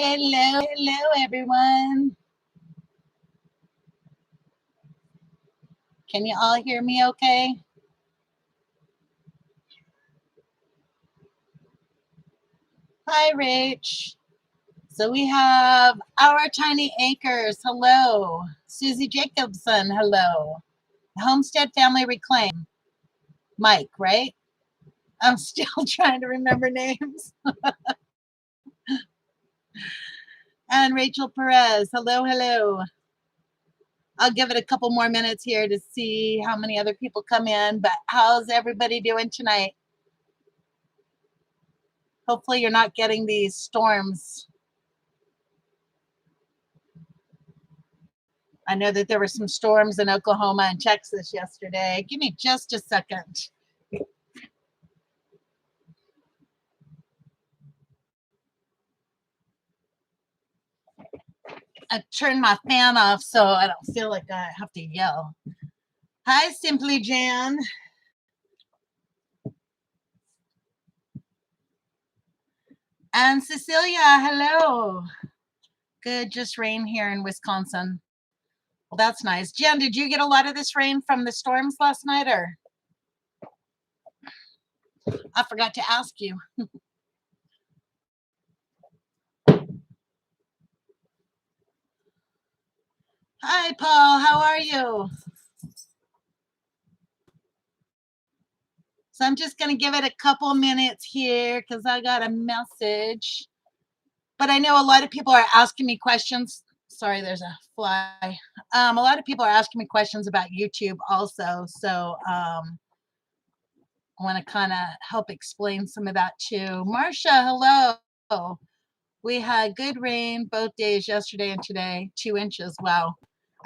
Hello, hello, everyone. Can you all hear me okay? Hi, Rach. So we have Our Tiny Acres. Hello. Susie Jacobson. Hello. Homestead Family Reclaim. Mike, right? I'm still trying to remember names. And Rachel Perez. Hello, hello. I'll give it a couple more minutes here to see how many other people come in, but how's everybody doing tonight? Hopefully you're not getting these storms. I know that there were some storms in Oklahoma and Texas yesterday. Give me just a second. I turned my fan off so I don't feel like I have to yell. Hi, Simply Jan. And Cecilia, hello. Good, just rain here in Wisconsin. Well, that's nice. Jen, did you get a lot of this rain from the storms last night, or? I forgot to ask you. Hi, Paul. How are you? So I'm just going to give it a couple minutes here because I got a message. But I know a lot of people are asking me questions. Sorry, there's a fly. A lot of people are asking me questions about YouTube also. So I want to kind of help explain some of that too. Marcia, hello. We had good rain both days, yesterday and today, 2 inches. Wow.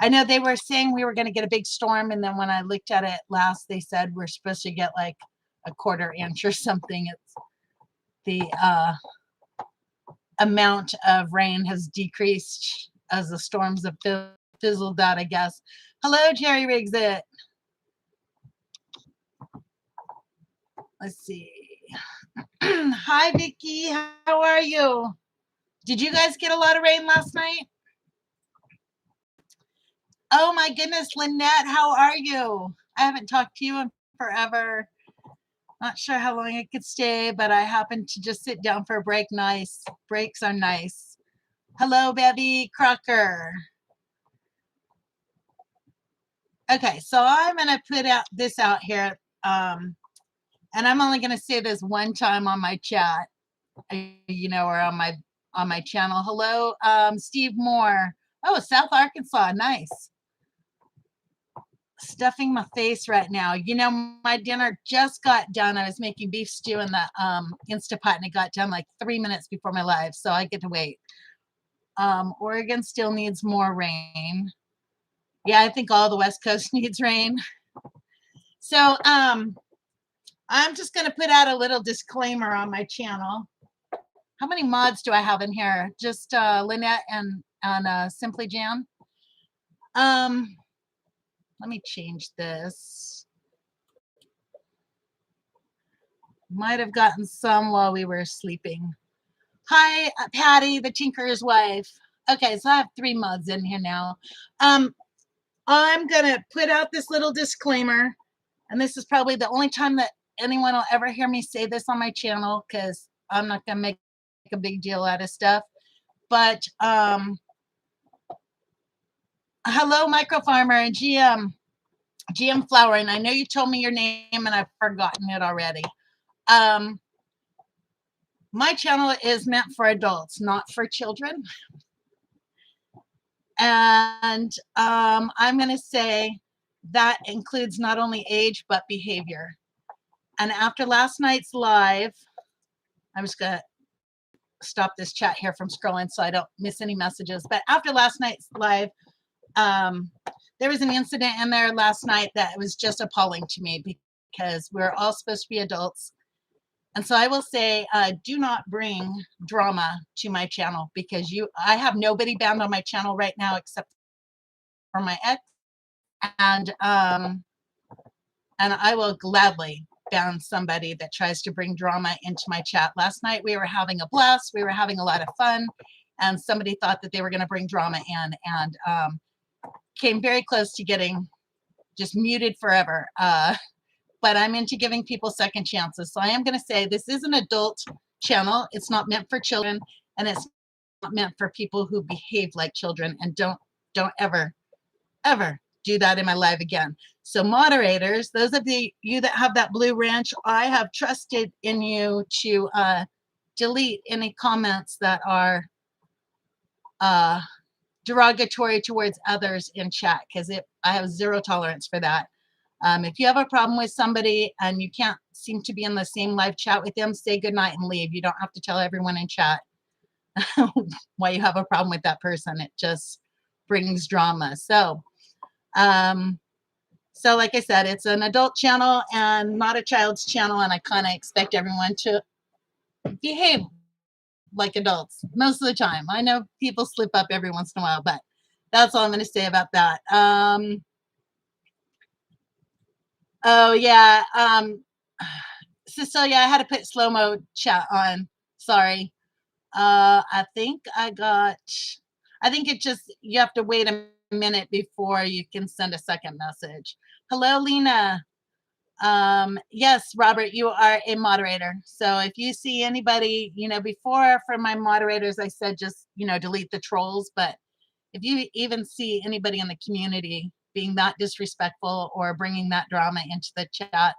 I know they were saying we were going to get a big storm. And then when I looked at it last, they said we're supposed to get like a quarter inch or something. It's the amount of rain has decreased as the storms have fizzled out, I guess. Hello, Jerry Rigsit. Let's see. Hi, Vicky. How are you? Did you guys get a lot of rain last night? Oh my goodness, Lynette, how are you? I haven't talked to you in forever. Not sure how long I could stay, but I happened to just sit down for a break. Nice. Breaks are nice. Hello, Bevy Crocker. Okay, so I'm going to put this out here. And I'm only going to say this one time on my chat, or on my channel. Hello, Steve Moore. Oh, South Arkansas. Nice. Stuffing my face right now. My dinner just got done. I was making beef stew in the Instapot, and it got done like 3 minutes before my live, so I get to wait. Oregon still needs more rain. Yeah, I think all the West Coast needs rain. So I'm just going to put out a little disclaimer on my channel. How many mods do I have in here? Just Lynette and Simply Jan. Let me change this. Might have gotten some while we were sleeping. Hi, Patty, the tinkerer's wife. Okay, so I have 3 mods in here now. I'm going to put out this little disclaimer, and this is probably the only time that anyone will ever hear me say this on my channel because I'm not going to make a big deal out of stuff. But hello, Micro Farmer and GM Flower, and I know you told me your name and I've forgotten it already. My channel is meant for adults, not for children. And I'm going to say that includes not only age, but behavior. And after last night's live, I'm just going to stop this chat here from scrolling so I don't miss any messages. But after last night's live, there was an incident in there last night that was just appalling to me because we're all supposed to be adults. And so I will say, do not bring drama to my channel because I have nobody banned on my channel right now except for my ex. And I will gladly ban somebody that tries to bring drama into my chat. Last night we were having a blast. We were having a lot of fun. and somebody thought that they were going to bring drama in, and came very close to getting just muted forever. But I'm into giving people second chances. So I am going to say this is an adult channel. It's not meant for children, and it's not meant for people who behave like children, and don't ever do that in my live again. So moderators, those of you that have that blue wrench, I have trusted in you to delete any comments that are derogatory towards others in chat, because I have zero tolerance for that. If you have a problem with somebody and you can't seem to be in the same live chat with them, say goodnight and leave. You don't have to tell everyone in chat why you have a problem with that person. It just brings drama. So like I said, it's an adult channel and not a child's channel, and I kind of expect everyone to behave like adults most of the time. I know people slip up every once in a while, but that's all I'm going to say about that. Oh yeah, Cecilia, I had to put slow-mo chat on. Sorry. I think it just, you have to wait a minute before you can send a second message. Hello, Lena. Yes, Robert, you are a moderator. So if you see anybody, before for my moderators, I said just, delete the trolls. But if you even see anybody in the community being that disrespectful or bringing that drama into the chat,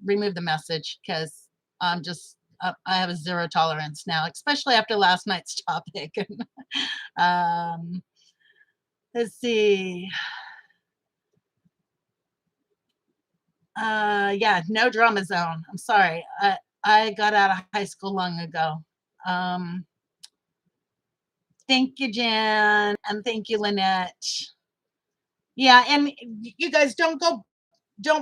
remove the message, because I'm just, I have a zero tolerance now, especially after last night's topic. Let's see. Yeah, no drama zone. I'm sorry. I got out of high school long ago. Thank you, Jan, and thank you, Lynette. Yeah, and you guys don't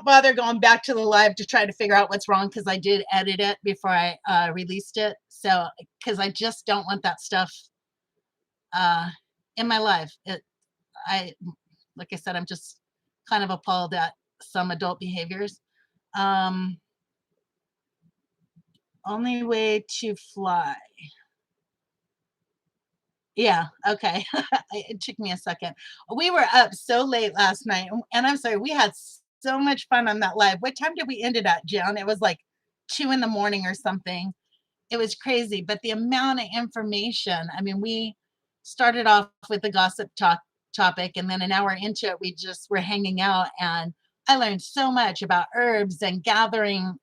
bother going back to the live to try to figure out what's wrong, because I did edit it before I released it. So, because I just don't want that stuff in my life. Like I said, I'm just kind of appalled at some adult behaviors. Only way to fly. Yeah, okay. It took me a second. We were up so late last night, and I'm sorry, we had so much fun on that live. What time did we end it at, Jan? It was like 2 in the morning or something. It was crazy, but the amount of information. I mean, we started off with the gossip topic, and then an hour into it, we just were hanging out, and I learned so much about herbs and gathering,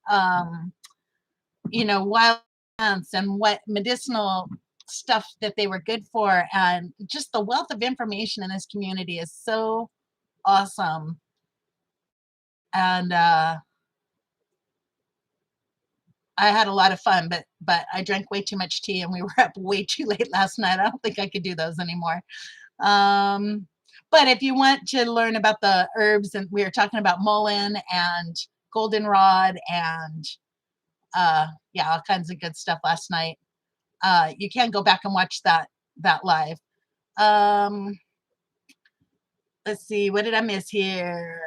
wild plants and what medicinal stuff that they were good for, and just the wealth of information in this community is so awesome. And I had a lot of fun, but I drank way too much tea, and we were up way too late last night. I don't think I could do those anymore. But if you want to learn about the herbs, and we were talking about mullein and goldenrod and yeah, all kinds of good stuff last night. You can go back and watch that live. Let's see, what did I miss here?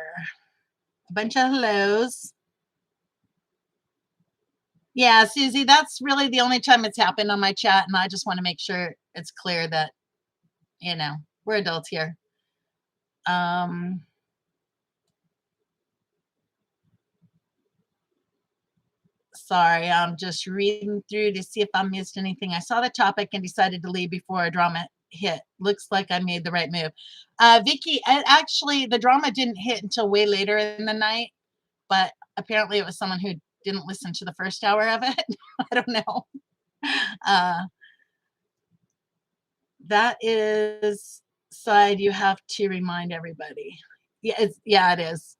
A bunch of hellos. Yeah, Susie, that's really the only time it's happened on my chat, and I just want to make sure it's clear that, we're adults here. Sorry, I'm just reading through to see if I missed anything. I saw the topic and decided to leave before a drama hit. Looks like I made the right move. Vicky, actually, the drama didn't hit until way later in the night, but apparently it was someone who didn't listen to the first hour of it. I don't know. That is side you have to remind everybody. Yeah, it is.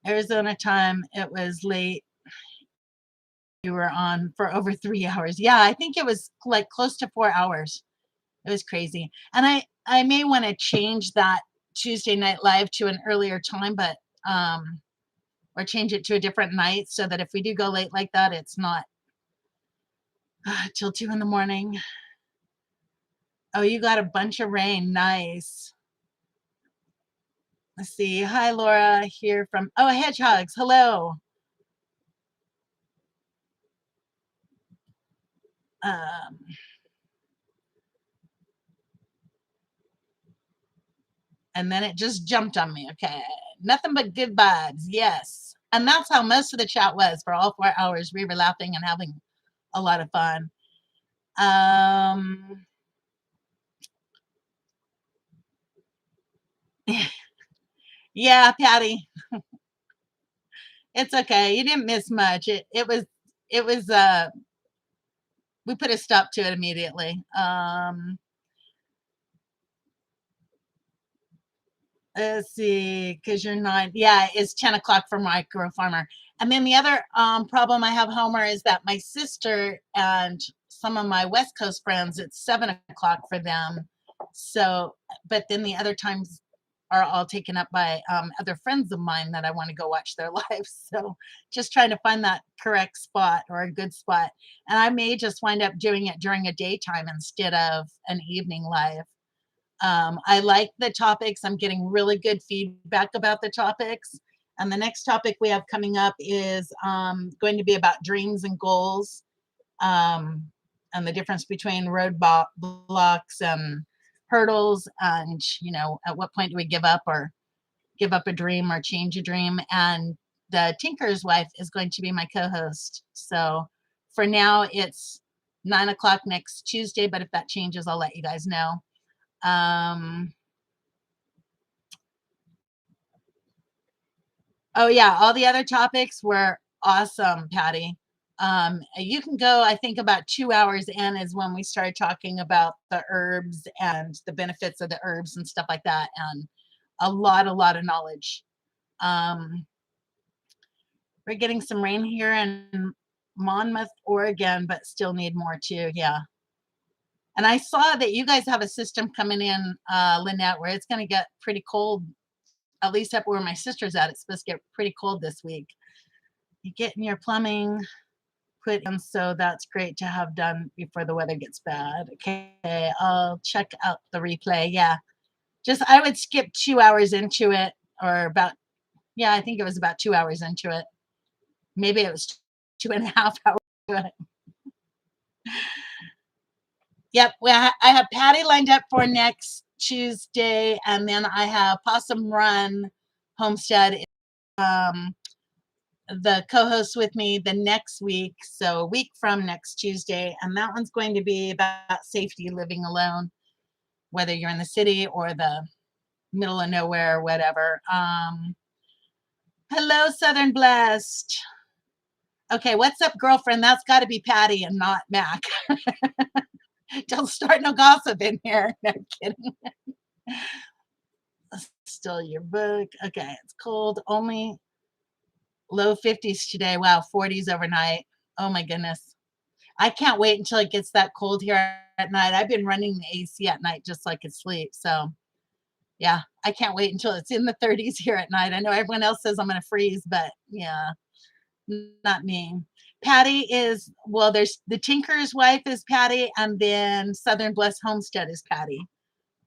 Arizona time, it was late. You were on for over 3 hours. Yeah, I think it was like close to 4 hours. It was crazy. And I may want to change that Tuesday night live to an earlier time, but or change it to a different night, so that if we do go late like that, it's not till 2 in the morning. Oh, you got a bunch of rain. Nice. Let's see. Hi, Laura, here from, hedgehogs. Hello. Um, and then it just jumped on me. Okay. Nothing but good vibes. Yes. And that's how most of the chat was for all 4 hours. We were laughing and having a lot of fun. Um, yeah, Patty, it's okay. You didn't miss much. It was we put a stop to it immediately. Let's see, because you're not, yeah, it's 10 o'clock for micro farmer. And then the other problem I have, Homer, is that my sister and some of my West Coast friends, it's 7 o'clock for them. So, but then the other times are all taken up by other friends of mine that I want to go watch their lives. So just trying to find that correct spot or a good spot. And I may just wind up doing it during a daytime instead of an evening live. I like the topics. I'm getting really good feedback about the topics. And the next topic we have coming up is going to be about dreams and goals, um, and the difference between blocks and hurdles. And, at what point do we give up or give up a dream or change a dream? And the Tinker's Wife is going to be my co host. So for now, it's 9 o'clock next Tuesday. But if that changes, I'll let you guys know. Um, oh yeah, all the other topics were awesome, Patty. You can go, I think about 2 hours in is when we started talking about the herbs and the benefits of the herbs and stuff like that, and a lot of knowledge. Um, we're getting some rain here in Monmouth, Oregon, but still need more too. Yeah. And I saw that you guys have a system coming in, Lynette, where it's going to get pretty cold, at least up where my sister's at. It's supposed to get pretty cold this week. You get in your plumbing put in, so that's great to have done before the weather gets bad. Okay, I'll check out the replay. Yeah, just I would skip 2 hours into it, or about, yeah, I think it was about 2 hours into it. Maybe it was 2.5 hours into it. Yep, well, I have Patty lined up for next Tuesday, and then I have Possum Run Homestead, um, the co-host with me the next week, so a week from next Tuesday, and that one's going to be about safety living alone, whether you're in the city or the middle of nowhere or whatever. Hello, Southern Blessed. Okay, what's up, girlfriend? That's got to be Patty and not Mac. Don't start no gossip in here. No kidding. Still your book. Okay, it's cold. Only low 50s today. Wow, 40s overnight. Oh my goodness. I can't wait until it gets that cold here at night. I've been running the AC at night just so I could sleep. So yeah, I can't wait until it's in the 30s here at night. I know everyone else says I'm going to freeze, but yeah, not me. Patty is, well, there's the Tinker's Wife is Patty, and then Southern Bless Homestead is Patty.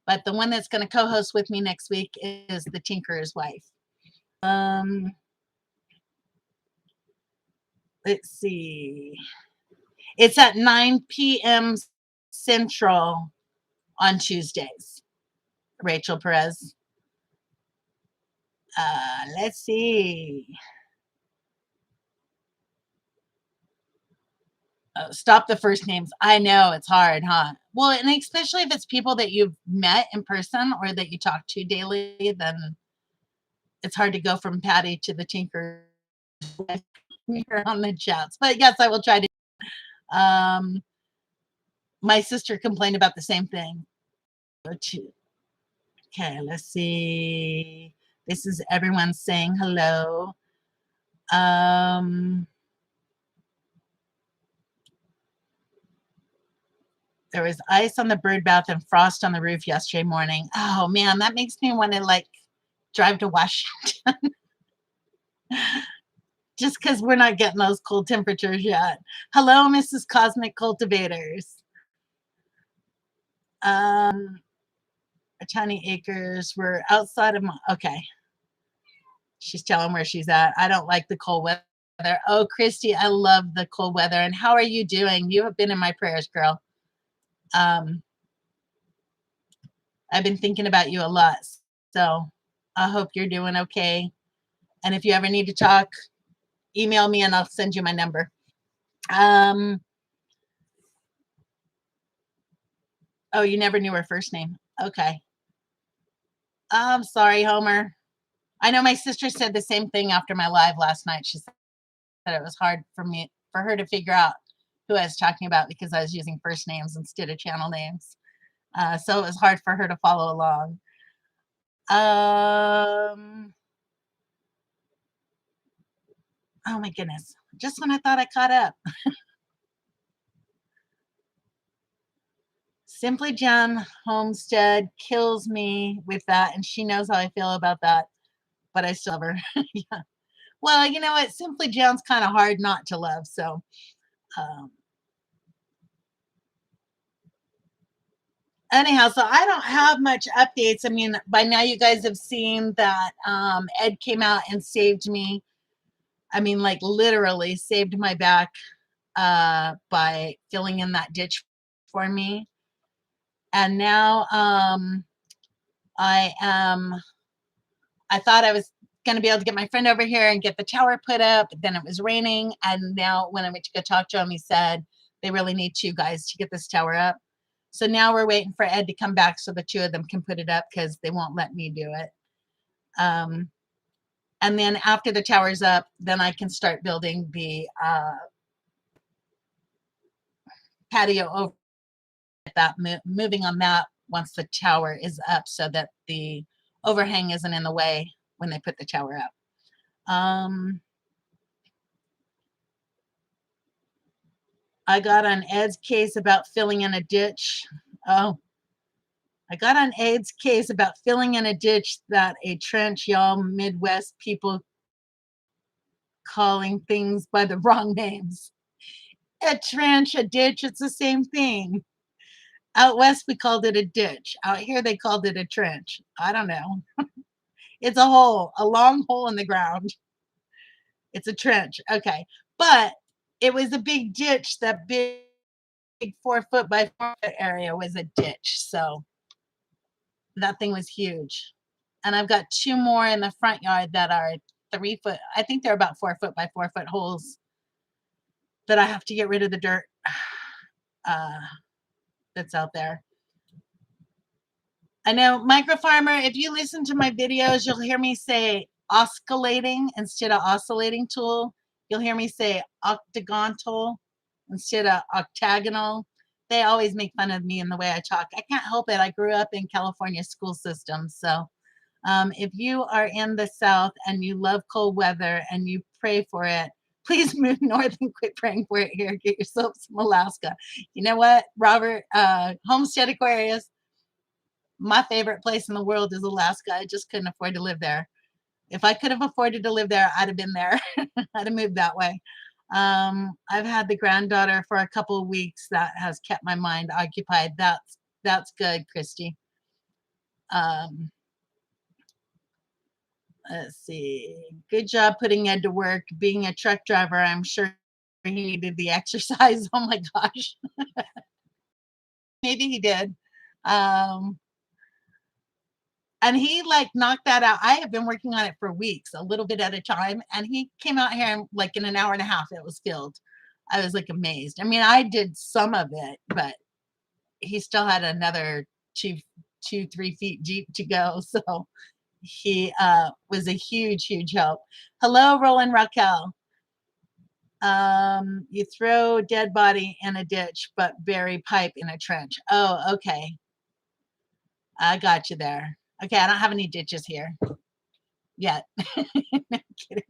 But the one that's going to co-host with me next week is the Tinker's Wife. Let's see. It's at 9 p.m. Central on Tuesdays. Rachel Perez. Let's see. Stop the first names. I know it's hard, huh? Well, and especially if it's people that you've met in person or that you talk to daily, then it's hard to go from Patty to the Tinker here on the chats. But yes, I will try to. Um, my sister complained about the same thing. Okay, let's see. This is everyone saying hello. There was ice on the bird bath and frost on the roof yesterday morning. Oh man, that makes me want to like drive to Washington just because we're not getting those cold temperatures yet. Hello, Mrs. Cosmic Cultivators. Tiny acres. We're outside of my, okay. She's telling where she's at. I don't like the cold weather weather. Oh, Christy, I love the cold weather. And how are you doing? You have been in my prayers, girl. Um, I've been thinking about you a lot. So I hope you're doing okay. And if you ever need to talk, email me and I'll send you my number. Um, oh, you never knew her first name. Okay. I'm sorry, Homer. I know my sister said the same thing after my live last night. She said it was hard for her to figure out who I was talking about because I was using first names instead of channel names. So it was hard for her to follow along. Oh my goodness. Just when I thought I caught up. Simply Jen Homestead kills me with that, and she knows how I feel about that, but I still love her. Yeah. Well, you know what? Simply Jen's kind of hard not to love. So, um, anyhow, so I don't have much updates. I mean, by now you guys have seen that Ed came out and saved me. I mean, like literally saved my back by filling in that ditch for me. And now I am, I thought I was going to be able to get my friend over here and get the tower put up. But then it was raining. And now when I went to go talk to him, he said they really need two guys to get this tower up. So now we're waiting for Ed to come back so the two of them can put it up because they won't let me do it. And then after the tower's up, then I can start building the patio over that, moving on that once the tower is up so that the overhang isn't in the way when they put the tower up. I got on Ed's case about filling in a ditch. Oh, I got on Ed's case about filling in a ditch that a trench, y'all Midwest people calling things by the wrong names. A trench, a ditch, it's the same thing. Out west, we called it a ditch. Out here, they called it a trench. I don't know. It's a hole, a long hole in the ground. It's a trench. Okay. But it was a big ditch. That big 4 foot by 4 foot area was a ditch. So that thing was huge. And I've got two more in the front yard that are 3 foot. I think they're about 4 foot by 4 foot holes that I have to get rid of the dirt that's out there. I know, Micro Farmer, if you listen to my videos, you'll hear me say oscillating instead of oscillating tool. You'll hear me say octagon tool instead of octagonal. They always make fun of me in the way I talk. I can't help it. I grew up in California school system. So if you are in the South and you love cold weather and you pray for it, please move north and quit praying for it here. Get yourself some Alaska. You know what, Robert? Homestead Aquarius, my favorite place in the world is Alaska. I just couldn't afford to live there. If I could have afforded to live there, I'd have been there. I'd have moved that way. I've had the granddaughter for a couple of weeks. That has kept my mind occupied. That's good, Christy. Let's see. Good job putting Ed to work. Being a truck driver, I'm sure he needed the exercise. Oh my gosh. Maybe he did. And he like knocked that out. I have been working on it for weeks, a little bit at a time. And he came out here and like in an hour and a half, it was filled. I was like amazed. I mean, I did some of it, but he still had another 3 feet deep to go. So he was a huge, huge help. Hello, Roland Raquel. You throw dead body in a ditch, but bury pipe in a trench. Oh, okay. I got you there. Okay, I don't have any ditches here yet. No kidding.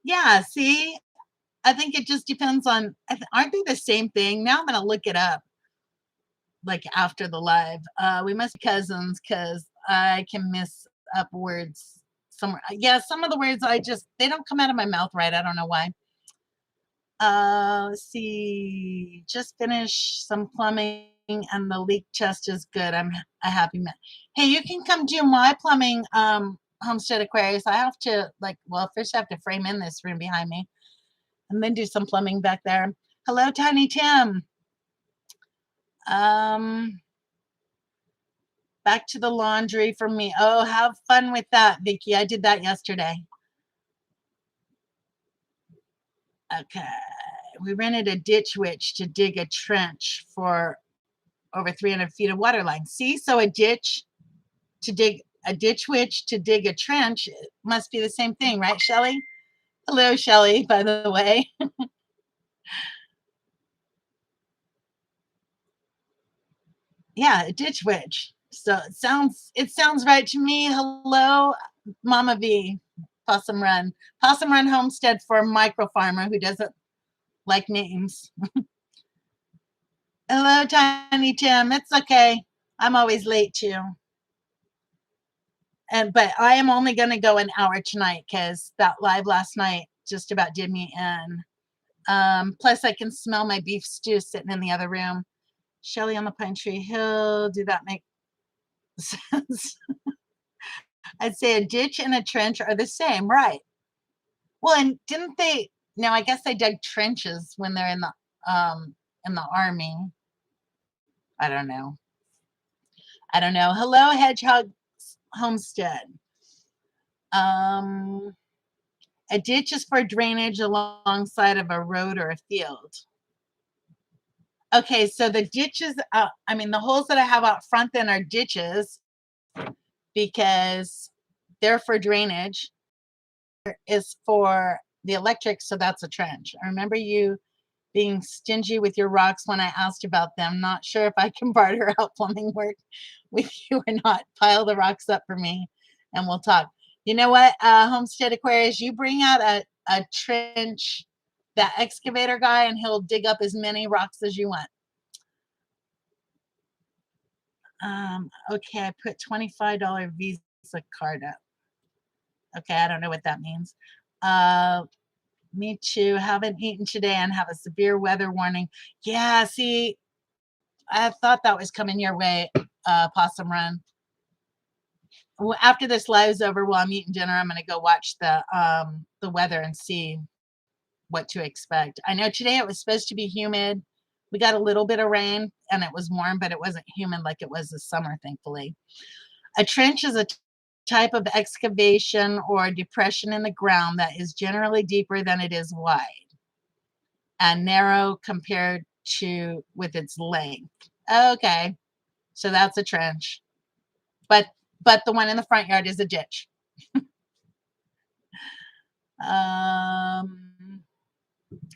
Yeah, see, I think it just depends on, aren't they the same thing? Now I'm going to look it up like after the live. We must be cousins because I can miss up words somewhere. Yeah, some of the words they don't come out of my mouth right. I don't know why. Let's see. Just finished some plumbing and the leak test is good. I'm a happy man. Hey, you can come do my plumbing Homestead Aquarius. I have to like, well, first I have to frame in this room behind me and then do some plumbing back there. Hello, Tiny Tim. Um, Back to the laundry for me. Oh, have fun with that, Vicky. I did that yesterday. Okay. We rented a ditch witch to dig a trench for over 300 feet of water line. See, so a ditch witch to dig a trench must be the same thing, right, Shelley? Hello, Shelley, by the way. Yeah, a ditch witch. So it sounds right to me. Hello, Mama V. Possum Run. Possum Run Homestead for a micro farmer who doesn't like names. Hello, Tiny Tim. It's okay. I'm always late too. But I am only going to go an hour tonight because that live last night just about did me in. Plus, I can smell my beef stew sitting in the other room. Shelly on the Pine Tree Hill. Do that make sense? I'd say a ditch and a trench are the same, right? Well, and didn't they? No, I guess they dug trenches when they're in the army. I don't know. I don't know. Hello, Hedgehog Homestead. Um, a ditch is for drainage alongside of a road or a field. Okay, so the ditches, I mean, the holes that I have out front then are ditches because they're for drainage. Is for the electric, so that's a trench. I remember you being stingy with your rocks when I asked about them. Not sure if I can barter out plumbing work with you or not. Pile the rocks up for me and we'll talk. You know what, Homestead Aquarius, you bring out a trench, that excavator guy, and he'll dig up as many rocks as you want. Okay, I put $25 Visa card up. Okay, I don't know what that means. Me too. Haven't eaten today and have a severe weather warning. Yeah, see, I thought that was coming your way, Possum Run. Well, after this live's over, while I'm eating dinner, I'm going to go watch the weather and see what to expect. I know today it was supposed to be humid. We got a little bit of rain and it was warm, but it wasn't humid like it was this summer, thankfully. A trench is a type of excavation or depression in the ground that is generally deeper than it is wide and narrow compared to with its length. Okay, so that's a trench, but the one in the front yard is a ditch.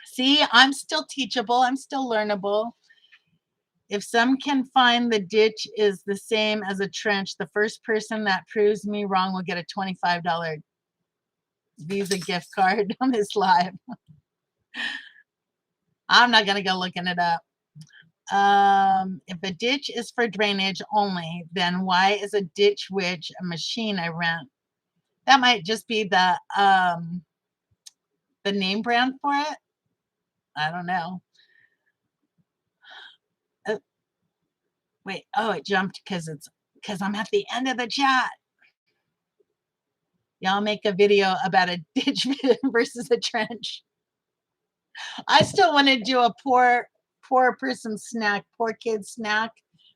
See, I'm still teachable. I'm still learnable. If some can find the ditch is the same as a trench, the first person that proves me wrong will get a $25 Visa gift card on this live. I'm not going to go looking it up. If a ditch is for drainage only, then why is a ditch witch a machine I rent? That might just be the name brand for it. I don't know. Wait, oh, it jumped because I'm at the end of the chat. Y'all make a video about a ditch versus a trench. I still want to do a poor person snack, poor kid snack,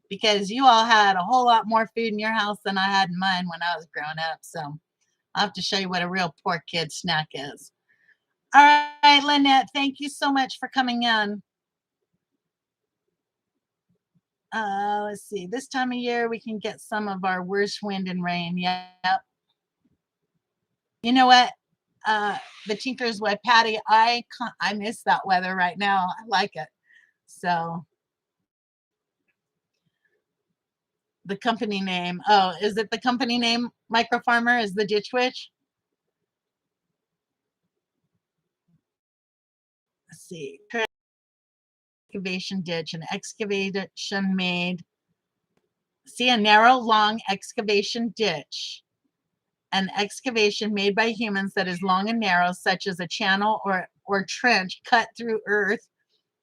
because you all had a whole lot more food in your house than I had in mine when I was growing up. So I'll have to show you what a real poor kid snack is. All right, Lynette, thank you so much for coming in. Let's see. This time of year, we can get some of our worst wind and rain. Yep. You know what? The Tinker's Wife, Patty, I miss that weather right now. I like it. So the company name. Oh, is it the company name? Micro Farmer is the Ditch Witch. Let's see. Excavation ditch, an excavation made. See, a narrow, long excavation ditch. An excavation made by humans that is long and narrow, such as a channel or trench cut through earth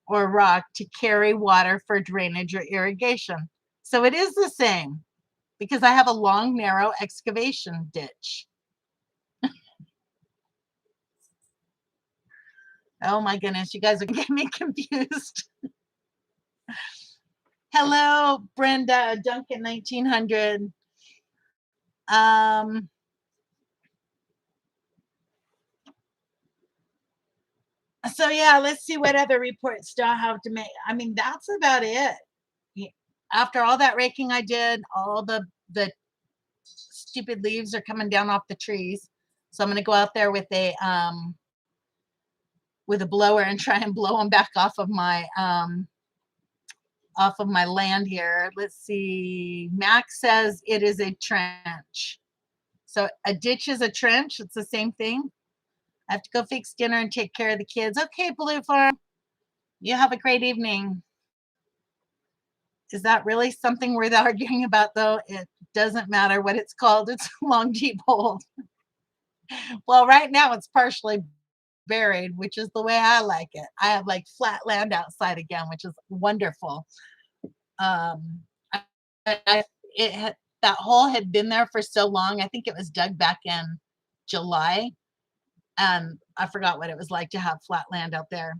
or rock to carry water for drainage or irrigation. So it is the same because I have a long, narrow excavation ditch. Oh my goodness, you guys are getting me confused. Hello, Brenda, Duncan 1900. Um, so yeah, let's see what other reports do I have to make. I mean, that's about it. Y- After all that raking I did, all the stupid leaves are coming down off the trees. So I'm gonna go out there with a blower and try and blow them back off of my land here. Let's see. Max says it is a trench. So a ditch is a trench. It's the same thing. I have to go fix dinner and take care of the kids. Okay, Blue Farm. You have a great evening. Is that really something worth arguing about, though? It doesn't matter what it's called. It's a long, deep hole. Well, right now it's partially buried, which is the way I like it. I have like flat land outside again, which is wonderful. Um, I it had that hole had been there for so long. I think it was dug back in July, and I forgot what it was like to have flat land out there.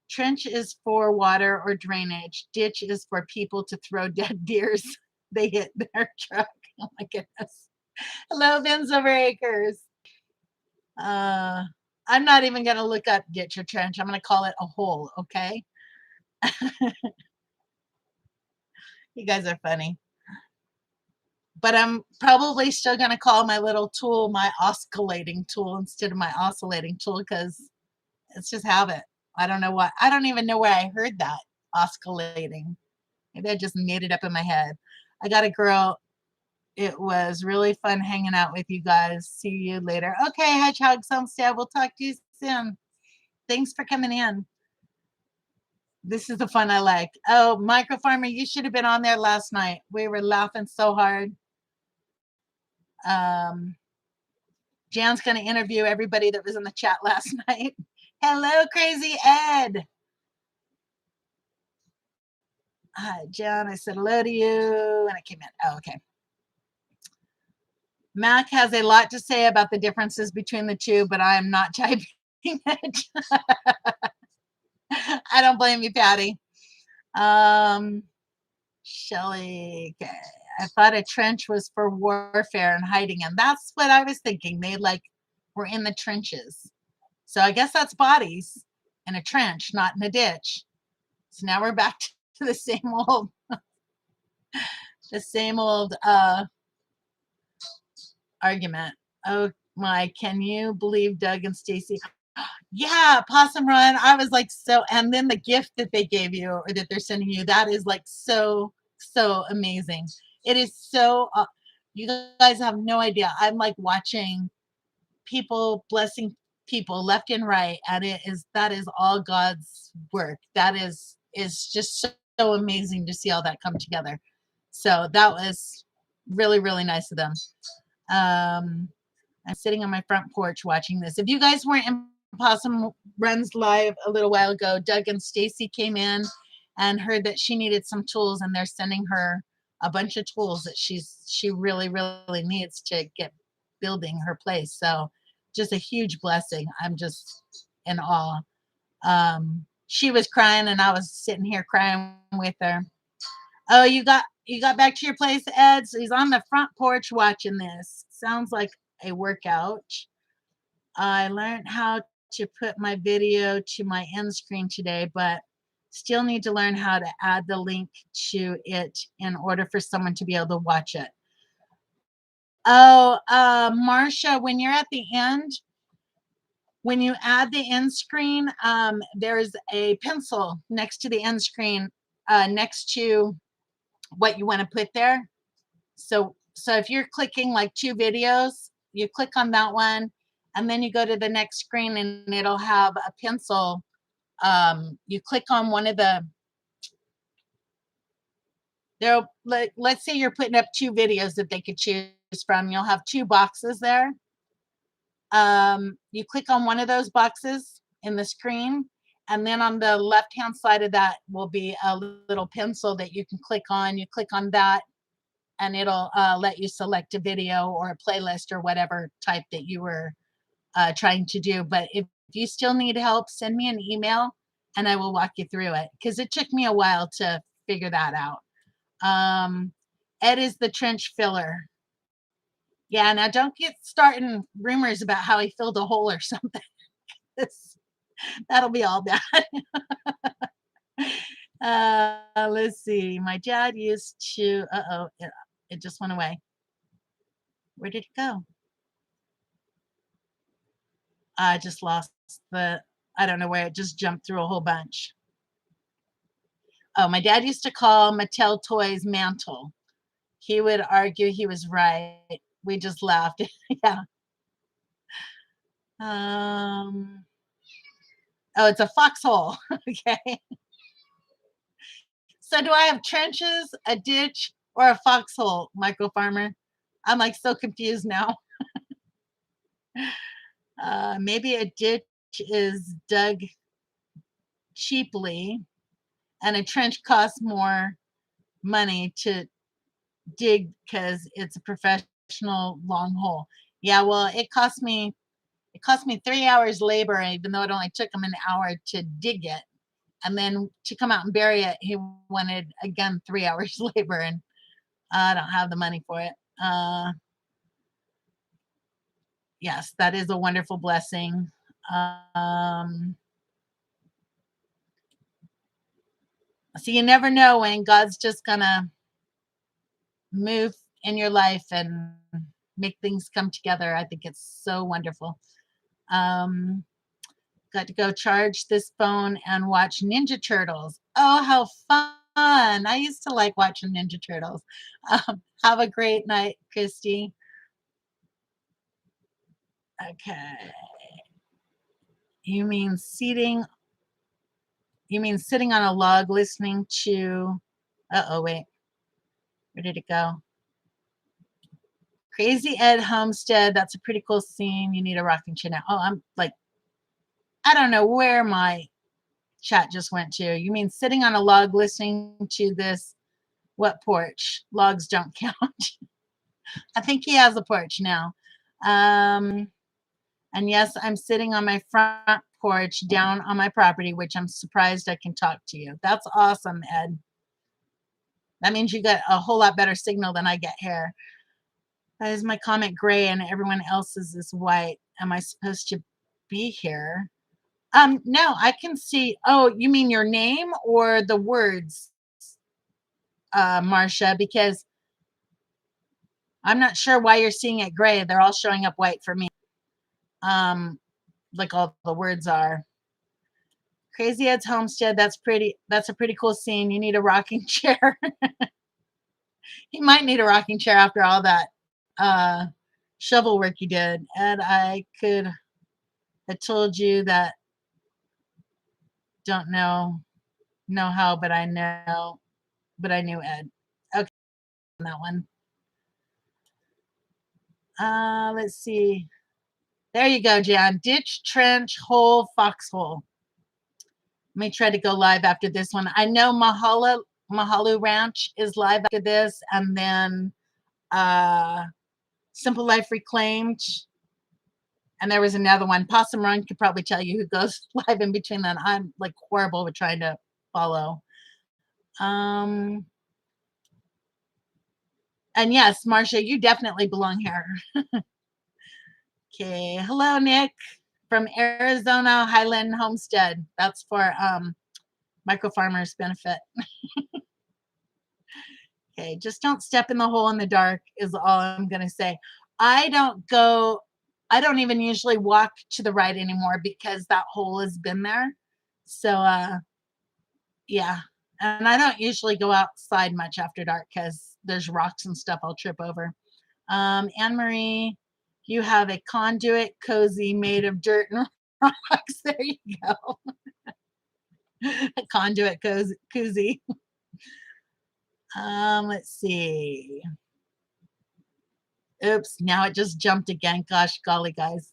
Trench is for water or drainage. Ditch is for people to throw dead deers they hit their truck. Oh my goodness. Hello, Vince over acres. Uh, I'm not even gonna look up ditch or trench. I'm gonna call it a hole. Okay, you guys are funny. But I'm probably still going to call my little tool my oscillating tool instead of my oscillating tool because it's just habit. I don't know what, I don't even know where I heard that oscillating. Maybe I just made it up in my head. I got to grow. It was really fun hanging out with you guys. See you later. Okay, Hedgehog Homestead. We'll talk to you soon. Thanks for coming in. This is the fun I like. Oh, Micro Farmer, you should have been on there last night. We were laughing so hard. Um, Jan's going to interview everybody that was in the chat last night. Hello, Crazy Ed. Hi, Jan. I said hello to you, and I came in. Oh, okay. Mac has a lot to say about the differences between the two, but I am not typing it. I don't blame you, Patty. Shelly. Okay. I thought a trench was for warfare and hiding, and that's what I was thinking. They like were in the trenches. So I guess that's bodies in a trench, not in a ditch. So now we're back to the same old argument. Oh my, can you believe Doug and Stacy? Yeah, Possum Run. I was like so, and then the gift that they gave you or that they're sending you, that is like so amazing. It is so you guys have no idea. I'm like watching people blessing people left and right, and that is all God's work. That is just so amazing to see all that come together. So that was really nice of them. I'm sitting on my front porch watching this. If you guys weren't in Possum Runs live a little while ago, Doug and Stacy came in and heard that she needed some tools, and they're sending her a bunch of tools that she really needs to get building her place. So just a huge blessing. I'm just in awe. She was crying and I was sitting here crying with her. Oh, you got back to your place, Ed? So he's on the front porch watching this. Sounds like a workout. I learned how to put my video to my end screen today, but still need to learn how to add the link to it in order for someone to be able to watch it. Oh, Marcia, when you're at the end, when you add the end screen, there's a pencil next to the end screen, next to what you want to put there. So if you're clicking like two videos, you click on that one, and then you go to the next screen, and it'll have a pencil. You click on one of the there. Let's say you're putting up two videos that they could choose from. You'll have two boxes there. You click on one of those boxes in the screen, and then on the left hand side of that will be a little pencil that you can click on. You click on that, and it'll let you select a video or a playlist or whatever type that you were trying to do. But if you still need help, send me an email and I will walk you through it because it took me a while to figure that out. Ed is the trench filler. Yeah, now don't get starting rumors about how he filled a hole or something. That'll be all bad. Let's see. My dad used to, uh-oh, it just went away. Where did it go? I just lost I don't know where it just jumped through a whole bunch. Oh, my dad used to call Mattel Toys mantle. He would argue he was right. We just laughed. Yeah. Um, oh, it's a foxhole. Okay. So do I have trenches, a ditch, or a foxhole, micro farmer? I'm like so confused now. Maybe a ditch is dug cheaply and a trench costs more money to dig because it's a professional long hole. Yeah, well, it cost me 3 hours labor, even though it only took him an hour to dig it. And then to come out and bury it, he wanted again 3 hours labor, and I don't have the money for it. Yes, that is a wonderful blessing. Um, so you never know when God's just gonna move in your life and make things come together. I think it's so wonderful. Um, got to go charge this phone and watch Ninja Turtles. Oh, how fun! I used to like watching Ninja Turtles. Have a great night, Christy. Okay. You mean seating? You mean sitting on a log listening to? Uh-oh, wait. Where did it go? Crazy Ed Homestead. That's a pretty cool scene. You need a rocking chair now. Oh, I'm like, I don't know where my chat just went to. You mean sitting on a log listening to this? What porch? Logs don't count. I think he has a porch now. Um, and yes, I'm sitting on my front porch down on my property, which I'm surprised I can talk to you. That's awesome, Ed. That means you got a whole lot better signal than I get here. That is my comment gray and everyone else's is white. Am I supposed to be here? No, I can see. Oh, you mean your name or the words, Marcia? Because I'm not sure why you're seeing it gray. They're all showing up white for me. Um, like all the words are. Crazy Ed's homestead. That's pretty. That's a pretty cool scene. You need a rocking chair. He might need a rocking chair after all that shovel work you did. Ed, I could have told you that. Don't know how, but I know, but I knew Ed. Okay, on that one. Let's see. There you go, Jan. Ditch, trench, hole, foxhole. Let me try to go live after this one. I know Mahalu Ranch is live after this, and then Simple Life Reclaimed. And there was another one. Possum Run could probably tell you who goes live in between that. I'm like horrible with trying to follow. And yes, Marcia, you definitely belong here. Okay. Hello, Nick from Arizona Highland Homestead. That's for micro farmers benefit. Okay, just don't step in the hole in the dark is all I'm gonna say. I don't even usually walk to the right anymore because that hole has been there. So yeah. And I don't usually go outside much after dark because there's rocks and stuff I'll trip over. Anne Marie, you have a conduit cozy made of dirt and rocks. There you go. A conduit koozie. Let's see. Oops, now it just jumped again. Gosh, golly, guys.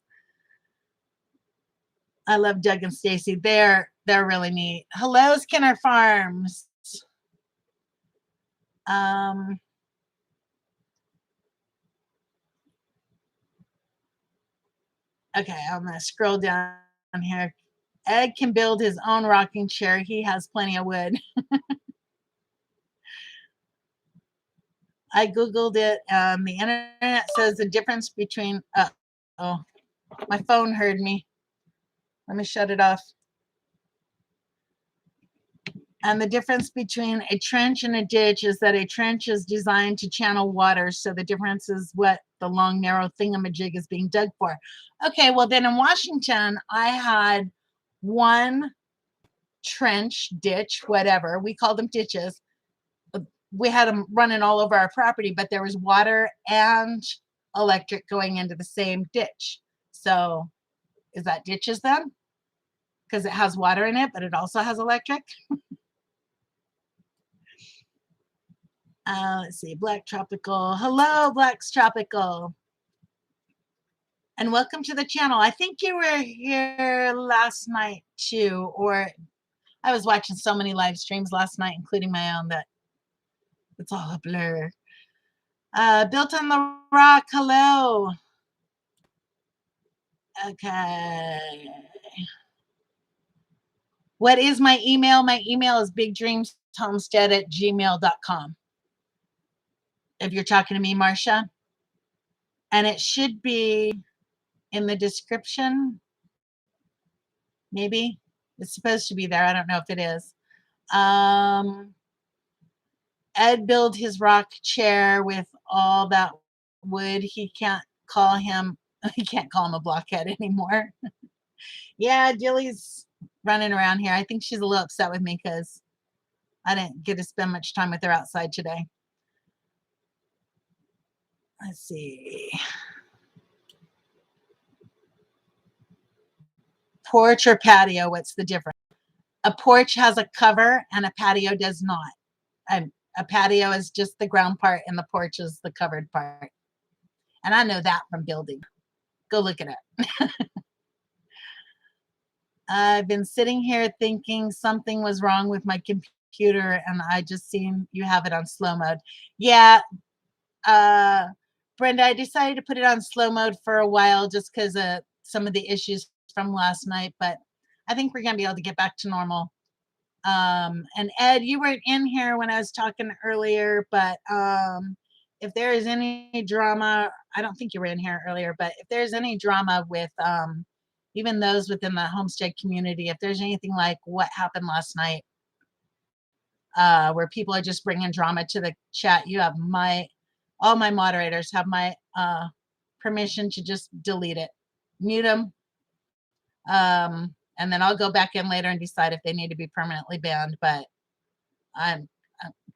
I love Doug and Stacy. They're really neat. Hello, Skinner Farms. Um, okay, I'm gonna scroll down here. Ed can build his own rocking chair. He has plenty of wood. I Googled it. The internet says the difference between, oh, my phone heard me. Let me shut it off. And the difference between a trench and a ditch is that a trench is designed to channel water. So the difference is what the long, narrow thingamajig is being dug for. Okay, well, then in Washington, I had one trench, ditch, whatever. We called them ditches. We had them running all over our property, but there was water and electric going into the same ditch. So is that ditches then? Because it has water in it, but it also has electric. Let's see, Black Tropical. Hello, Black's Tropical. And welcome to the channel. I think you were here last night too, or I was watching so many live streams last night, including my own, that it's all a blur. Built on the Rock, hello. Okay. What is my email? My email is bigdreamshomestead@gmail.com. If you're talking to me, Marcia. And it should be in the description. Maybe. It's supposed to be there. I don't know if it is. Ed built his rock chair with all that wood. He can't call him a blockhead anymore. Yeah, Jilly's running around here. I think she's a little upset with me because I didn't get to spend much time with her outside today. Let's see. Porch or patio, what's the difference? A porch has a cover and a patio does not. A patio is just the ground part and the porch is the covered part. And I know that from building. Go look at it. I've been sitting here thinking something was wrong with my computer and I just seen you have it on slow mode. Yeah, Brenda, I decided to put it on slow mode for a while just because of some of the issues from last night, but I think we're going to be able to get back to normal. And Ed, you weren't in here when I was talking earlier, but if there is any drama, I don't think you were in here earlier, but if there's any drama with even those within the homestead community, if there's anything like what happened last night, where people are just bringing drama to the chat, you have all my moderators have my permission to just delete it, mute them. And then I'll go back in later and decide if they need to be permanently banned, but I'm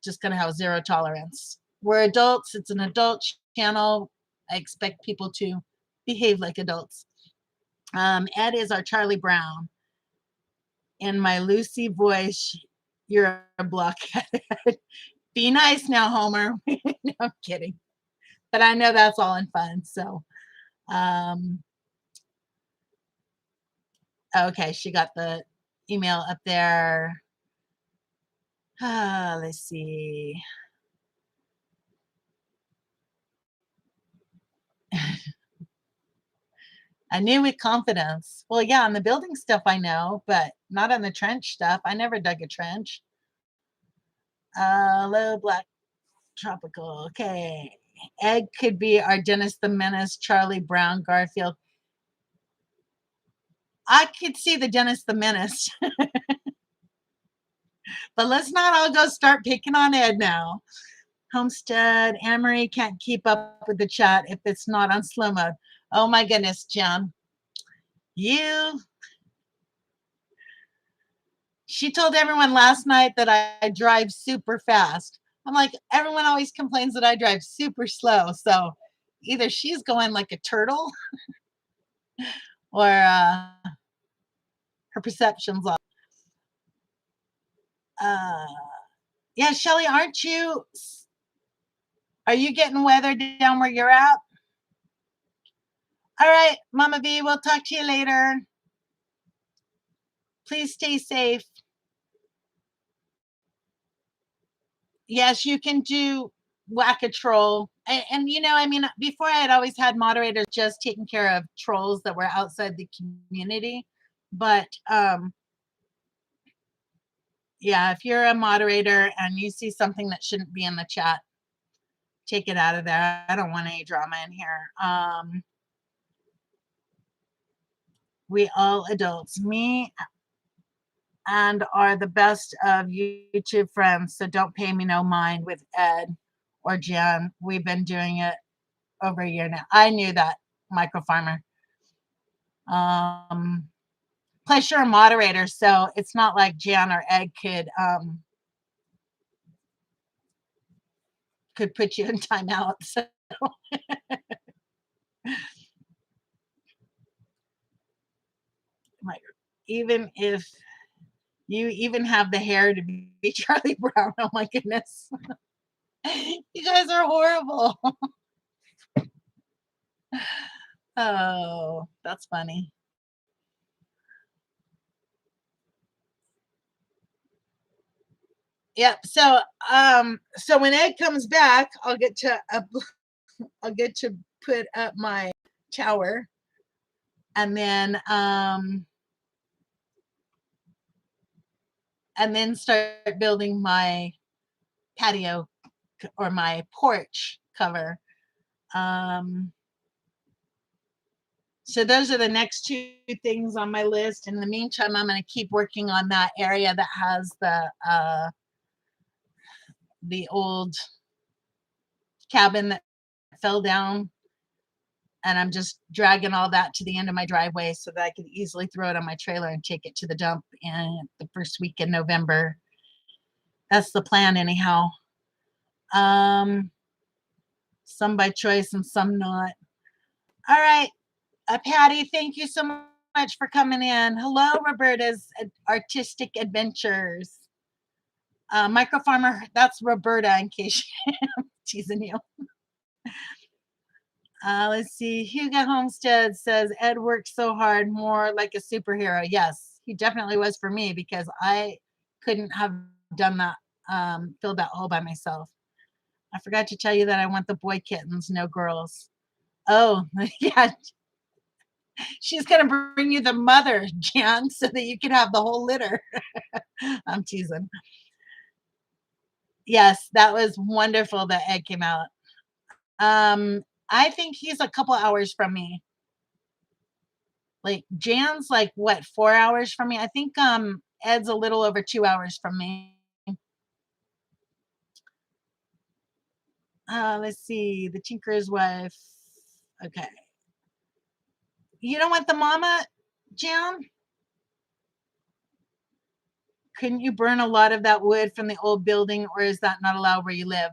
just going to have zero tolerance. We're adults. It's an adult channel. I expect people to behave like adults. Ed is our Charlie Brown. In my Lucy voice, you're a blockhead. Be nice now, Homer. No, I'm kidding. But I know that's all in fun. So, okay, she got the email up there. Let's see. I knew with confidence. Well, yeah, on the building stuff I know, but not on the trench stuff. I never dug a trench. Low Black Tropical. Okay. Ed could be our Dennis the Menace, Charlie Brown, Garfield. I could see the Dennis the Menace. But let's not all go start picking on Ed now. Homestead, Anne-Marie can't keep up with the chat if it's not on slow mode. Oh my goodness, Jim. She told everyone last night that I drive super fast. I'm like, everyone always complains that I drive super slow. So either she's going like a turtle or her perception's off. Yeah, Shelly, are you getting weather down where you're at? All right, Mama V, we'll talk to you later. Please stay safe. Yes, you can do whack a troll. And you know, I mean, before I had always had moderators just taking care of trolls that were outside the community. But yeah, if you're a moderator and you see something that shouldn't be in the chat, take it out of there. I don't want any drama in here. We all adults, me and are the best of YouTube friends, so don't pay me no mind with Ed or Jen. We've been doing it over a year now. I knew that, micro farmer. Plus you're a moderator, so it's not like Jan or Ed could put you in timeout. So like, even if you even have the hair to be Charlie Brown, oh my goodness. You guys are horrible. Oh, that's funny. Yep. So when Ed comes back, I'll get to put up my tower, and then start building my patio or my porch cover. So those are the next two things on my list. In the meantime, I'm going to keep working on that area that has the old cabin that fell down, and I'm just dragging all that to the end of my driveway so that I can easily throw it on my trailer and take it to the dump in the first week in November. That's the plan anyhow. Some by choice and some not. All right, Patty, thank you so much for coming in. Hello, Roberta's Artistic Adventures. Micro Farmer, that's Roberta in case I'm teasing you. Let's see. Hugo Homestead says Ed worked so hard, more like a superhero. Yes, he definitely was for me because I couldn't have done that, filled that hole by myself. I forgot to tell you that I want the boy kittens, no girls. Oh, yeah. She's going to bring you the mother, Jan, so that you can have the whole litter. I'm teasing. Yes, that was wonderful that Ed came out. I think he's a couple hours from me. Like Jan's like what, 4 hours from me? I think Ed's a little over 2 hours from me. Let's see, the Tinker's wife. Okay. You don't want the mama, Jan? Couldn't you burn a lot of that wood from the old building, or is that not allowed where you live?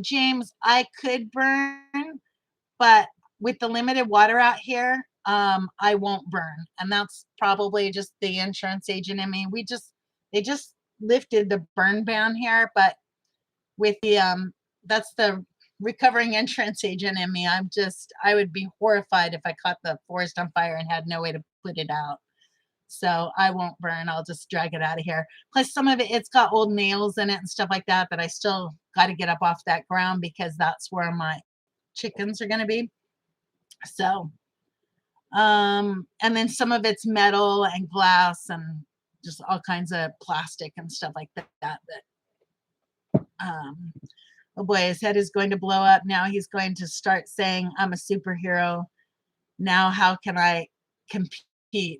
James, I could burn, but with the limited water out here, I won't burn. And that's probably just the insurance agent in me. They just lifted the burn ban here, but with the that's the recovering insurance agent in me. I would be horrified if I caught the forest on fire and had no way to put it out. So I won't burn. I'll just drag it out of here. Plus some of it's got old nails in it and stuff like that I still got to get up off that ground because that's where my chickens are going to be. So, and then some of it's metal and glass and just all kinds of plastic and stuff like that. Oh boy, his head is going to blow up. Now he's going to start saying, I'm a superhero. Now, how can I compete?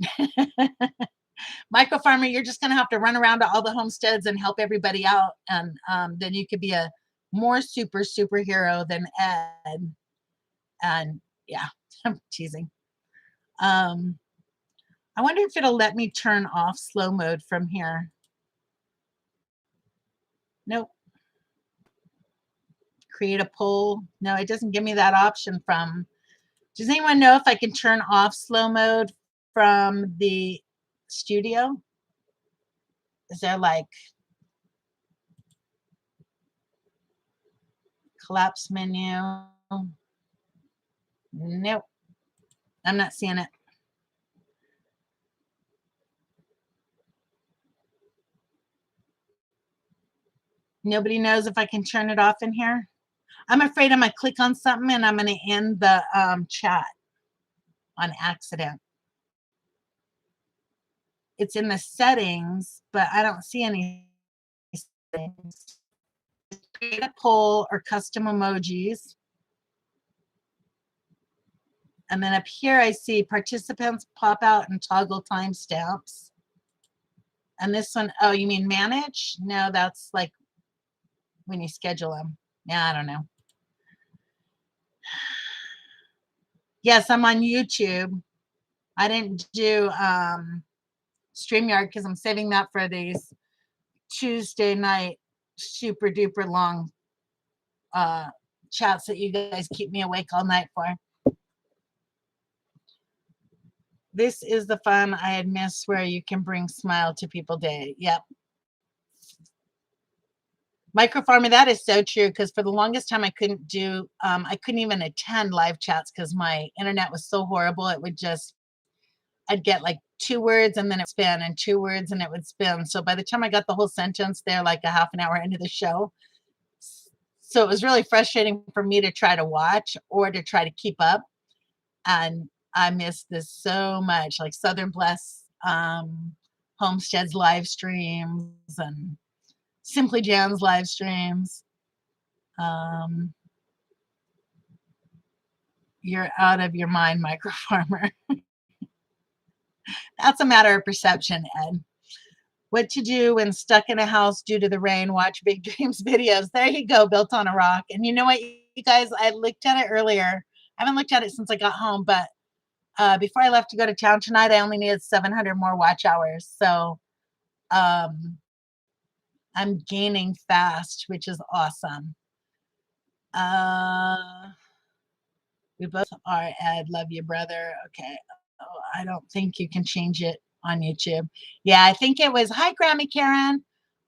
Micro farmer, you're just going to have to run around to all the homesteads and help everybody out. And then you could be a more superhero than Ed. And yeah, I'm teasing. I wonder if it'll let me turn off slow mode from here. Nope. Create a poll. No, it doesn't give me that option from. Does anyone know if I can turn off slow mode from the studio? Is there like collapse menu? Nope. I'm not seeing it. Nobody knows if I can turn it off in here. I'm afraid I'm going to click on something and I'm going to end the chat on accident. it's in the settings, but I don't see any settings. Create a poll or custom emojis. And then up here, I see participants pop out and toggle timestamps. And this one, oh, you mean manage? No, that's like when you schedule them. Yeah, I don't know. Yes, I'm on YouTube. I didn't do StreamYard because I'm saving that for these Tuesday night super duper long chats that you guys keep me awake all night for. This is the fun I had missed where you can bring smile to people day. Yep. Microfarmer, that is so true because for the longest time I couldn't do, I couldn't even attend live chats because my internet was so horrible. It would just, I'd get like 2 words and then it would spin and 2 words and it would spin. So by the time I got the whole sentence there, like a half an hour into the show. So it was really frustrating for me to try to watch or to try to keep up. And I missed this so much, like Southern Bless Homestead's live streams and Simply Jan's live streams. You're out of your mind, Microfarmer. That's a matter of perception, Ed. What to do when stuck in a house due to the rain, watch Big Dreams videos. There you go, Built on a Rock. And you know what, you guys, I looked at it earlier. I haven't looked at it since I got home, but before I left to go to town tonight, I only needed 700 more watch hours. So I'm gaining fast, which is awesome. We both are, Ed. Love you, brother. Okay. Oh, I don't think you can change it on YouTube. Yeah, I think it was, hi, Grammy Karen.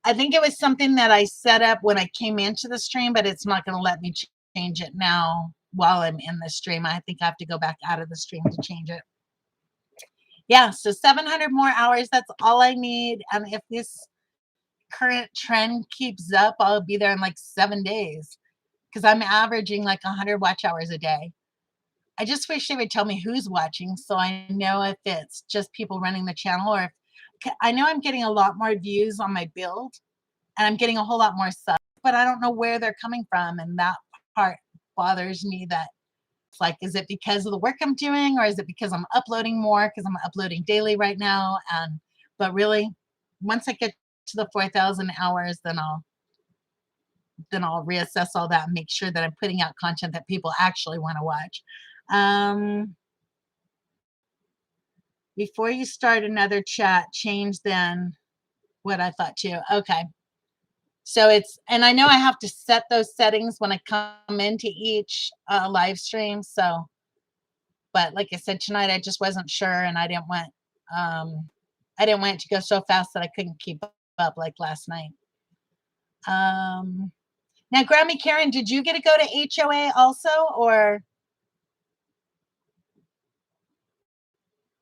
I think it was something that I set up when I came into the stream, but it's not going to let me change it now while I'm in the stream. I think I have to go back out of the stream to change it. Yeah, so 700 more hours. That's all I need. And if this current trend keeps up, I'll be there in like 7 days because I'm averaging like 100 watch hours a day. I just wish they would tell me who's watching so I know if it's just people running the channel or if I know I'm getting a lot more views on my build and I'm getting a whole lot more subs, but I don't know where they're coming from. And that part bothers me that it's like, is it because of the work I'm doing or is it because I'm uploading more? Because I'm uploading daily right now. But really, once I get to the 4,000 hours, then I'll reassess all that and make sure that I'm putting out content that people actually want to watch. Before you start another chat, change then what I thought too. Okay. So and I know I have to set those settings when I come into each live stream. So, but like I said, tonight I just wasn't sure and I didn't want it to go so fast that I couldn't keep up like last night. Now, Grammy Karen, did you get to go to HOA also, or?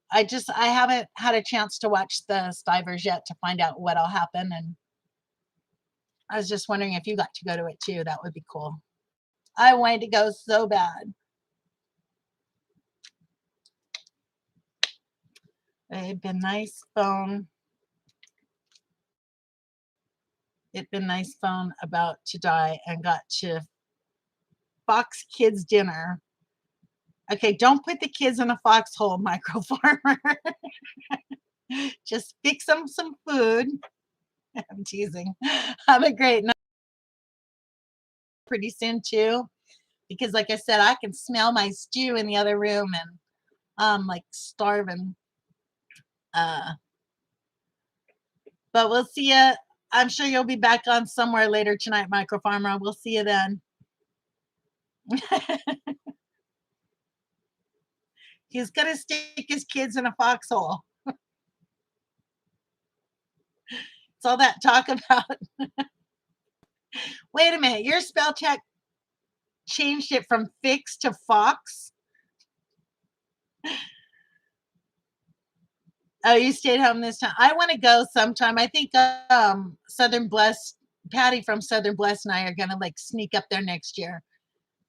I haven't had a chance to watch the Stivers yet to find out what'll happen. And I was just wondering if you got to go to it too. That would be cool. I wanted to go so bad. It'd been nice phone. It'd been nice phone about to die and got to Fox Kids dinner. Okay, don't put the kids in a foxhole, Microfarmer. Just fix them some food. I'm teasing. Have a great night. Pretty soon too, because like I said, I can smell my stew in the other room and I'm like starving. But we'll see you. I'm sure you'll be back on somewhere later tonight, Microfarmer. We'll see you then. He's gonna stick his kids in a foxhole. It's all that talk about. Wait a minute, your spell check changed it from fix to fox. Oh, you stayed home this time. I want to go sometime. I think Southern Bless, Patty from Southern Bless and I are gonna like sneak up there next year.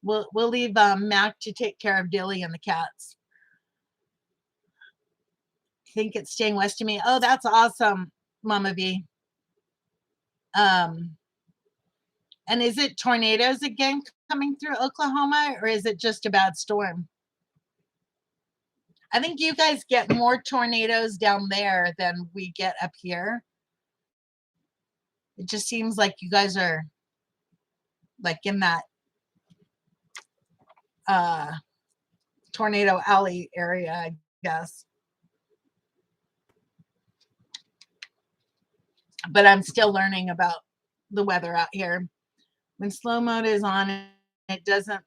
We'll leave Mac to take care of Dilly and the cats. think it's staying west of me. Oh, that's awesome, Mama V. Um, and is it tornadoes again coming through Oklahoma, or is it just a bad storm? I think you guys get more tornadoes down there than we get up here. It just seems like you guys are like in that uh tornado alley area, I guess. But I'm still learning about the weather out here. When slow mode is on, it doesn't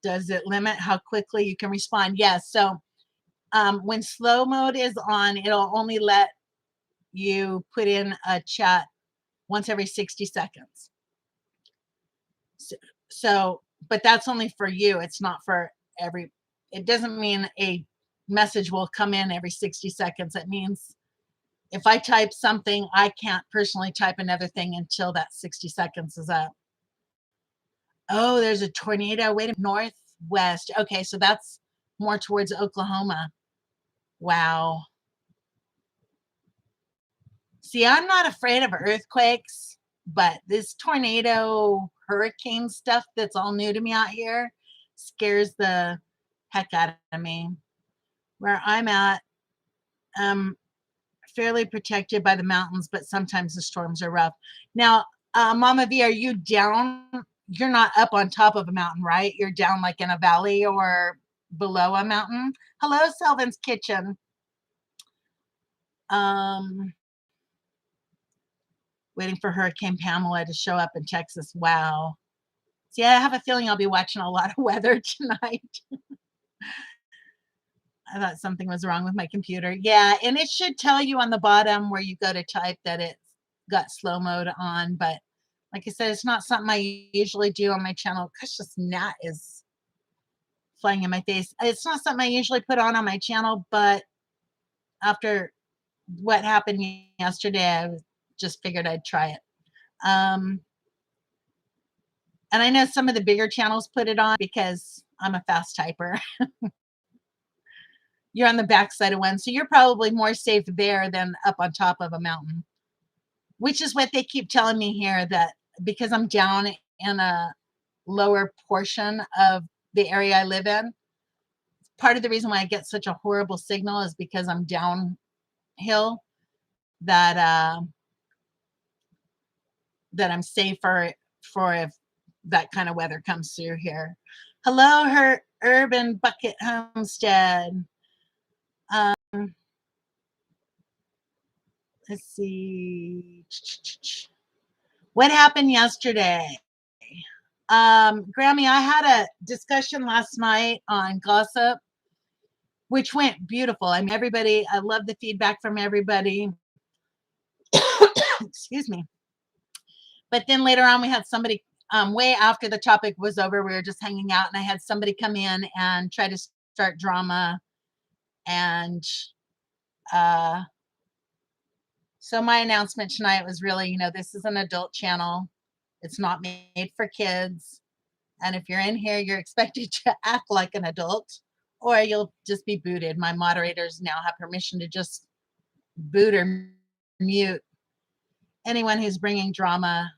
does it limit how quickly you can respond? Yes. So when slow mode is on, it'll only let you put in a chat once every 60 seconds. So, but that's only for you. It's not for every, it doesn't mean a message will come in every 60 seconds. It means if I type something, I can't personally type another thing until that 60 seconds is up. Oh, there's a tornado. Wait a minute, northwest. Okay, so that's more towards Oklahoma. Wow. See, I'm not afraid of earthquakes, but this tornado, hurricane stuff that's all new to me out here scares the heck out of me. Where I'm at, fairly protected by the mountains, but sometimes the storms are rough. Now, Mama V, are you down? You're not up on top of a mountain, right? You're down like in a valley or below a mountain. Hello, Selvin's Kitchen. Waiting for Hurricane Pamela to show up in Texas. Wow. See, I have a feeling I'll be watching a lot of weather tonight. I thought something was wrong with my computer. Yeah, and it should tell you on the bottom where you go to type that it's got slow mode on. But like I said, it's not something I usually do on my channel. Gosh, this gnat is flying in my face. It's not something I usually put on my channel, but after what happened yesterday, I just figured I'd try it. And I know some of the bigger channels put it on because I'm a fast typer. You're on the backside of one, so you're probably more safe there than up on top of a mountain, which is what they keep telling me here, that because I'm down in a lower portion of the area I live in, part of the reason why I get such a horrible signal is because I'm downhill, that that I'm safer for if that kind of weather comes through here. Hello, her urban bucket homestead. Let's see. What happened yesterday? Grammy, I had a discussion last night on gossip, which went beautiful. I mean, everybody, I love the feedback from everybody. Excuse me. But then later on, we had somebody, way after the topic was over, we were just hanging out, and I had somebody come in and try to start drama. And so my announcement tonight was really, this is an adult channel. It's not made for kids. And if you're in here, you're expected to act like an adult, or you'll just be booted. My moderators now have permission to just boot or mute anyone who's bringing drama,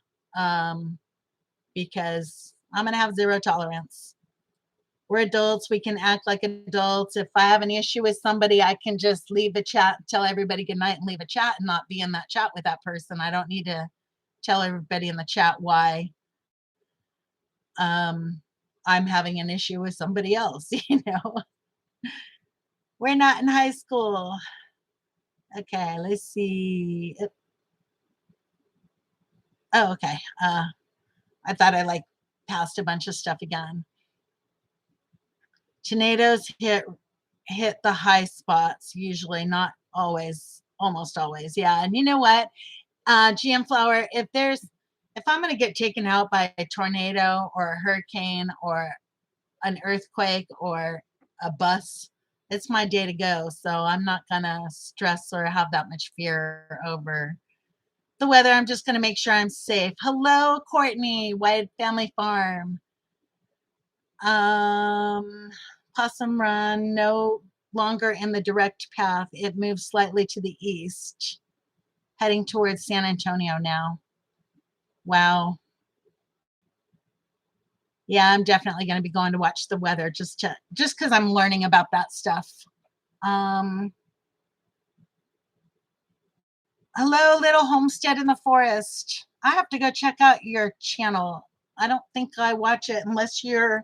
because I'm going to have zero tolerance. We're adults. We can act like adults. If I have an issue with somebody, I can just leave the chat, tell everybody good night, and leave a chat and not be in that chat with that person. I don't need to tell everybody in the chat why I'm having an issue with somebody else. We're not in high school. Okay, let's see. Oh, okay. I thought I passed a bunch of stuff again. Tornadoes hit the high spots usually, not always, almost always. Yeah, and you know what? GM Flower, if I'm going to get taken out by a tornado or a hurricane or an earthquake or a bus, it's my day to go. So I'm not going to stress or have that much fear over the weather. I'm just going to make sure I'm safe. Hello, Courtney, White Family Farm. Possum Run, no longer in the direct path. It moves slightly to the east, heading towards San Antonio now. Wow. Yeah, I'm definitely going to be going to watch the weather just because I'm learning about that stuff. Um, Hello, little homestead in the forest. I have to go check out your channel. I don't think I watch it unless you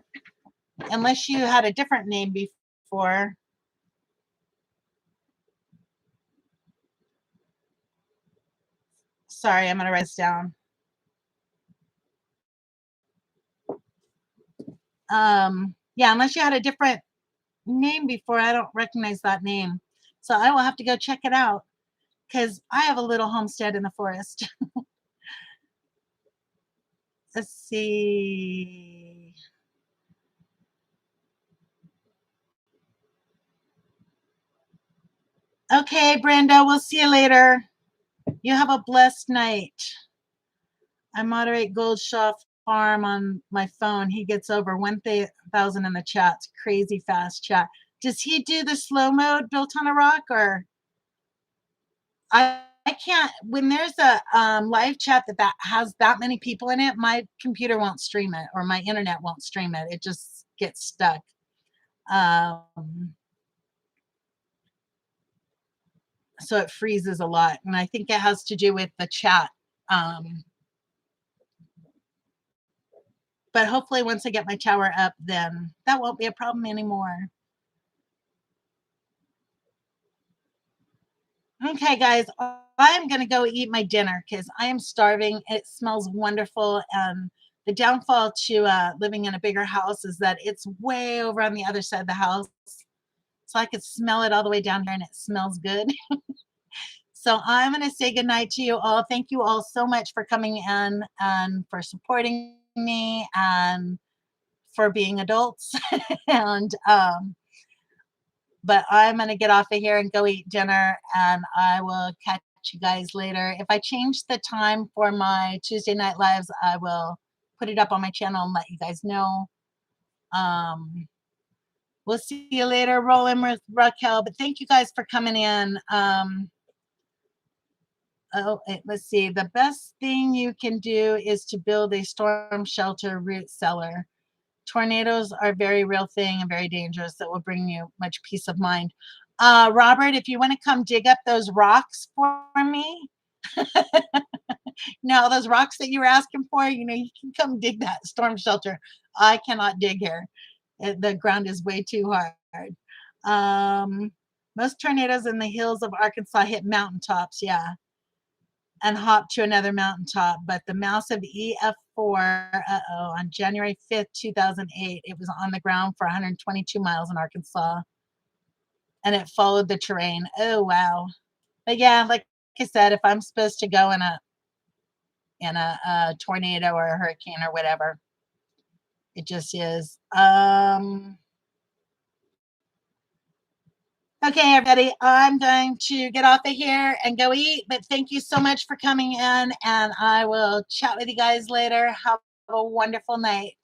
had a different name before. Sorry, I'm going to write this down. Yeah, unless you had a different name before, I don't recognize that name. So I will have to go check it out because I have a little homestead in the forest. Let's see. Okay, Brenda, we'll see you later. You have a blessed night. I moderate Goldshaw Farm on my phone. He gets over 1,000 in the chat. It's crazy fast chat. Does he do the slow mode built on a rock, or I can't, when there's a live chat that has that many people in it, my computer won't stream it or my internet won't stream it. It just gets stuck. So it freezes a lot. And I think it has to do with the chat. But hopefully once I get my tower up, then that won't be a problem anymore. Okay, guys, I'm going to go eat my dinner because I am starving. It smells wonderful. And the downfall to living in a bigger house is that it's way over on the other side of the house. So I could smell it all the way down here and it smells good. So I'm going to say goodnight to you all. Thank you all so much for coming in and for supporting me and for being adults. and But I'm going to get off of here and go eat dinner, and I will catch you guys later. If I change the time for my Tuesday night lives, I will put it up on my channel and let you guys know. We'll see you later, rolling with Raquel. But thank you guys for coming in. Let's see. The best thing you can do is to build a storm shelter root cellar. Tornadoes are a very real thing and very dangerous. That will bring you much peace of mind. Robert, if you want to come dig up those rocks for me, no, those rocks that you were asking for, you can come dig that storm shelter. I cannot dig here. The ground is way too hard. Most tornadoes in the hills of Arkansas hit mountaintops, yeah, and hop to another mountaintop. But the massive EF4, on January 5th, 2008, it was on the ground for 122 miles in Arkansas, and it followed the terrain. Oh, wow. But yeah, like I said, if I'm supposed to go in a tornado or a hurricane or whatever, it just is. Okay, everybody, I'm going to get off of here and go eat, but thank you so much for coming in, and I will chat with you guys later. Have a wonderful night.